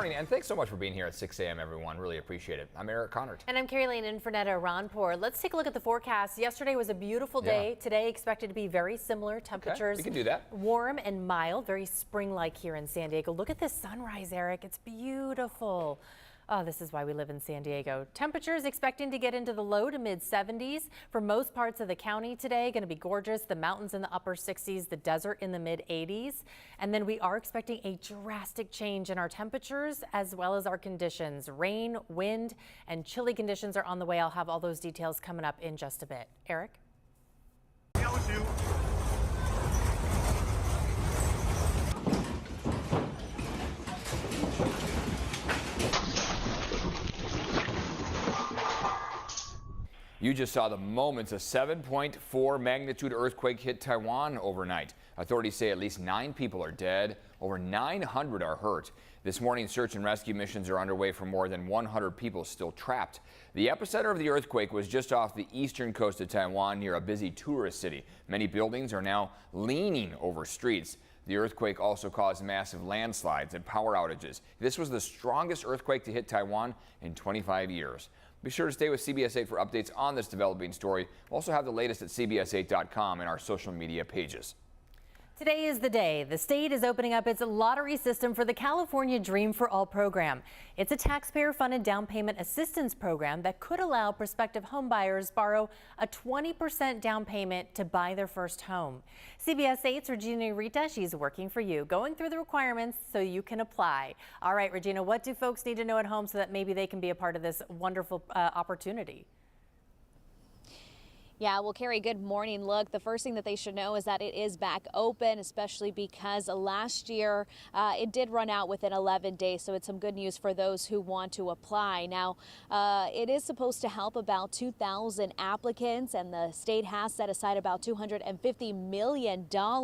morning, and thanks so much for being here at 6 a.m. everyone. Really appreciate it. I'm Eric Connert. And I'm Carrie Lane in for Netta Ranpur. Let's take a look at the forecast. Yesterday was a beautiful day. Today expected to be very similar temperatures. Okay, we can do that. Warm and mild, very spring-like here in San Diego. Look at this sunrise, Eric. It's beautiful. Oh, this is why we live in San Diego. Temperatures expecting to get into the low to mid 70s for most parts of the county today. Going to be gorgeous. The mountains in the upper 60s, the desert in the mid 80s. And then we are expecting a drastic change in our temperatures as well as our conditions. Rain, wind, and chilly conditions are on the way. I'll have all those details coming up in just a bit. Eric? You just saw the moments a 7.4 magnitude earthquake hit Taiwan overnight. Authorities say at least 9 people are dead, over 900 are hurt. This morning, search and rescue missions are underway for more than 100 people still trapped. The epicenter of the earthquake was just off the eastern coast of Taiwan near a busy tourist city. Many buildings are now leaning over streets. The earthquake also caused massive landslides and power outages. This was the strongest earthquake to hit Taiwan in 25 years. Be sure to stay with CBS 8 for updates on this developing story. We'll also have the latest at CBS8.com and our social media pages. Today is the day the state is opening up its lottery system for the California Dream for All program. It's a taxpayer-funded down payment assistance program that could allow prospective homebuyers borrow a 20% down payment to buy their first home. CBS 8's Regina Rita, she's working for you, going through the requirements so you can apply. All right, Regina, what do folks need to know at home so that maybe they can be a part of this wonderful opportunity? Yeah, well, Carrie, good morning. Look, the first thing that they should know is that it is back open, especially because last year it did run out within 11 days. So it's some good news for those who want to apply. Now, it is supposed to help about 2,000 applicants, and the state has set aside about $250 million. Now,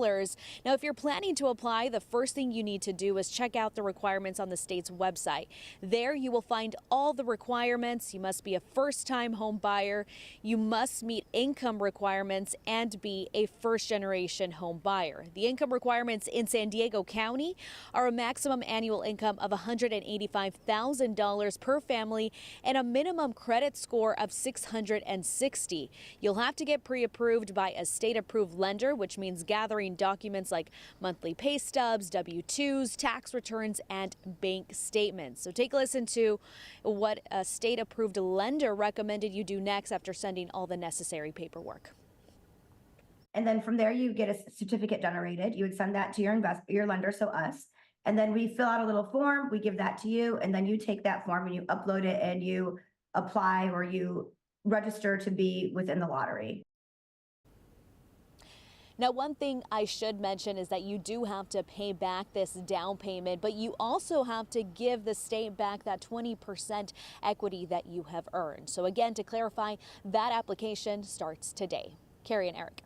if you're planning to apply, the first thing you need to do is check out the requirements on the state's website. There you will find all the requirements. You must be a first-time home buyer. You must meet income requirements and be a first-generation home buyer. The income requirements in San Diego County are a maximum annual income of $185,000 per family and a minimum credit score of 660. You'll have to get pre-approved by a state-approved lender, which means gathering documents like monthly pay stubs, W-2s, tax returns, and bank statements. So take a listen to what a state-approved lender recommended you do next after sending all the necessary paperwork. And then from there, you get a certificate generated. You would send that to your lender, so us. And then we fill out a little form, we give that to you, and then you take that form and you upload it and you apply or you register to be within the lottery. Now, one thing I should mention is that you do have to pay back this down payment, but you also have to give the state back that 20% equity that you have earned. So again, to clarify, that application starts today. Carrie and Eric.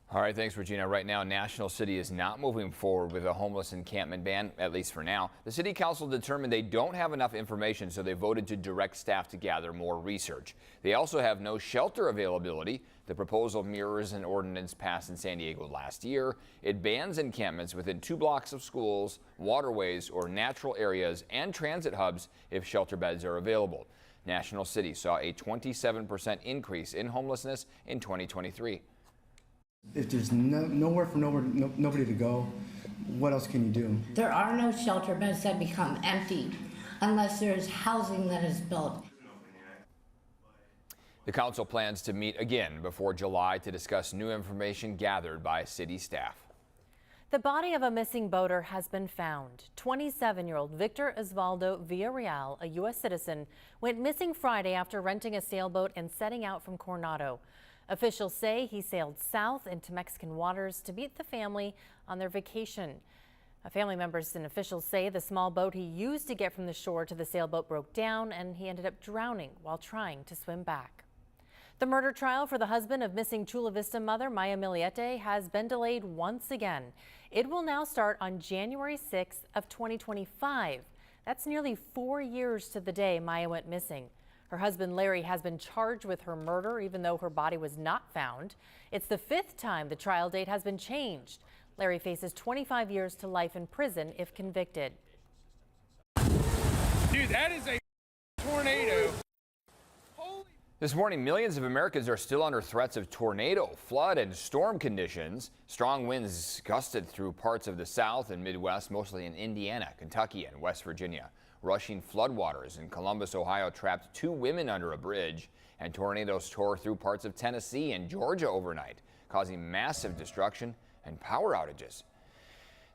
All right, thanks, Regina. Right now, National City is not moving forward with a homeless encampment ban, at least for now. The city council determined they don't have enough information, so they voted to direct staff to gather more research. They also have no shelter availability. The proposal mirrors an ordinance passed in San Diego last year. It bans encampments within 2 blocks of schools, waterways, or natural areas and transit hubs if shelter beds are available. National City saw a 27% increase in homelessness in 2023. If there's nobody to go, what else can you do? There are no shelter beds that become empty unless there's housing that is built. The council plans to meet again before July to discuss new information gathered by city staff. The body of a missing boater has been found. 27-year-old Victor Osvaldo Villarreal, a U.S. citizen, went missing Friday after renting a sailboat and setting out from Coronado. Officials say he sailed south into Mexican waters to meet the family on their vacation. Family members and officials say the small boat he used to get from the shore to the sailboat broke down and he ended up drowning while trying to swim back. The murder trial for the husband of missing Chula Vista mother Maya Milete has been delayed once again. It will now start on January 6th of 2025. That's nearly 4 years to the day Maya went missing. Her husband Larry has been charged with her murder, even though her body was not found. It's the 5th time the trial date has been changed. Larry faces 25 years to life in prison if convicted. Dude, that is a tornado. This morning, millions of Americans are still under threats of tornado, flood, and storm conditions. Strong winds gusted through parts of the South and Midwest, mostly in Indiana, Kentucky, and West Virginia. Rushing floodwaters in Columbus, Ohio, trapped 2 women under a bridge, and tornadoes tore through parts of Tennessee and Georgia overnight, causing massive destruction and power outages.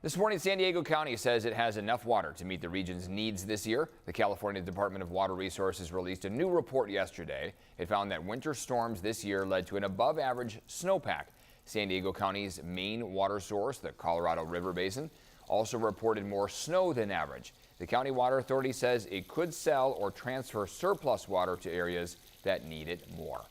This morning, San Diego County says it has enough water to meet the region's needs this year. The California Department of Water Resources released a new report yesterday. It found that winter storms this year led to an above-average snowpack. San Diego County's main water source, the Colorado River Basin, also reported more snow than average. The County Water Authority says it could sell or transfer surplus water to areas that need it more.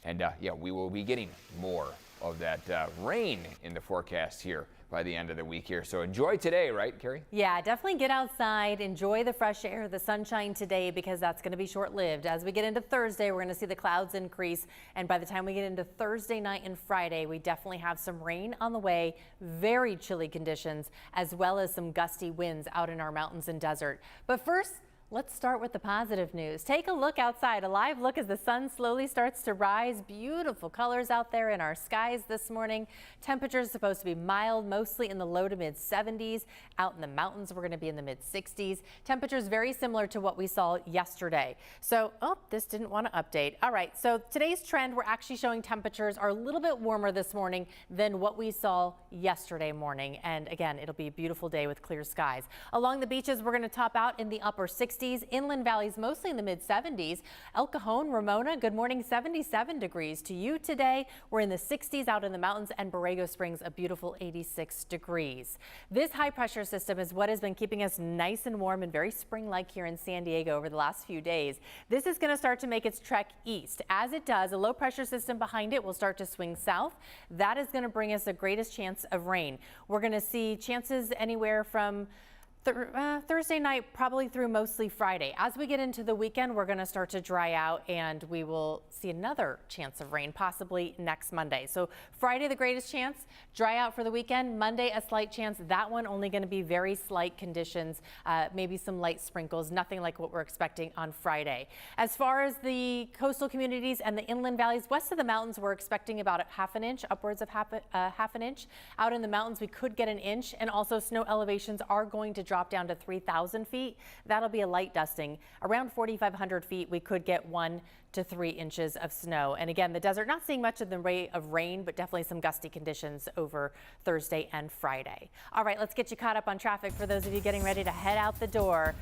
And yeah, we will be getting more of that rain in the forecast here by the end of the week here. So enjoy today, right, Carrie? Yeah, definitely get outside, enjoy the fresh air, the sunshine today, because that's going to be short-lived. As we get into Thursday, we're going to see the clouds increase, and by the time we get into Thursday night and Friday, we definitely have some rain on the way, very chilly conditions, as well as some gusty winds out in our mountains and desert. But first, let's start with the positive news. Take a look outside, a live look as the sun slowly starts to rise. Beautiful colors out there in our skies this morning. Temperatures supposed to be mild, mostly in the low to mid 70s. Out in the mountains, we're going to be in the mid 60s. Temperatures very similar to what we saw yesterday. So, oh, this didn't want to update. All right, so today's trend, we're actually showing temperatures are a little bit warmer this morning than what we saw yesterday morning. And again, it'll be a beautiful day with clear skies. Along the beaches, we're going to top out in the upper 60s. Inland valleys mostly in the mid 70s. El Cajon, Ramona, good morning, 77 degrees to you today. We're in the 60s out in the mountains, and Borrego Springs a beautiful 86 degrees. This high pressure system is what has been keeping us nice and warm and very spring-like here in San Diego over the last few days. This is going to start to make its trek east. As it does, a low pressure system behind it will start to swing south. That is going to bring us the greatest chance of rain. We're going to see chances anywhere from Thursday night probably through mostly Friday. As we get into the weekend, we're going to start to dry out, and we will see another chance of rain possibly next Monday. So Friday the greatest chance, dry out for the weekend. Monday a slight chance. That one only going to be very slight conditions, maybe some light sprinkles, nothing like what we're expecting on Friday. As far as the coastal communities and the inland valleys west of the mountains, we're expecting about a half an inch, upwards of half an inch. Out in the mountains we could get an inch, and also snow elevations are going to drop down to 3,000 feet. That'll be a light dusting. Around 4,500 feet, we could get 1 to 3 inches of snow. And again, the desert not seeing much of the rate of rain, but definitely some gusty conditions over Thursday and Friday. All right, let's get you caught up on traffic for those of you getting ready to head out the door.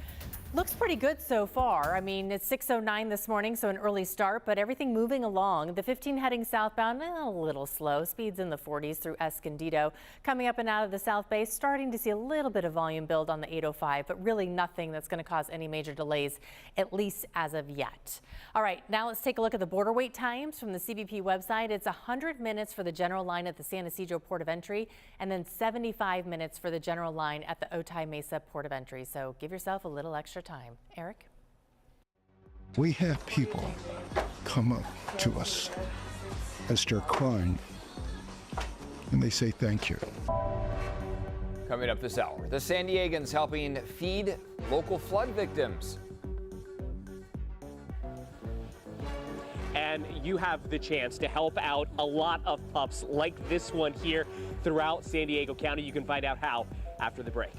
Looks pretty good so far. I mean, it's 6:09 this morning, so an early start, but everything moving along. The 15 heading southbound, a little slow. Speeds in the 40s through Escondido. Coming up and out of the South Bay, starting to see a little bit of volume build on the 805, but really nothing that's going to cause any major delays, at least as of yet. All right, now let's take a look at the border wait times from the CBP website. It's 100 minutes for the general line at the San Ysidro Port of Entry, and then 75 minutes for the general line at the Otay Mesa Port of Entry. So give yourself a little extra time. Eric? We have people come up to us as they're crying, and they say thank you. Coming up this hour, the San Diegans helping feed local flood victims. And you have the chance to help out a lot of pups like this one here throughout San Diego County. You can find out how after the break.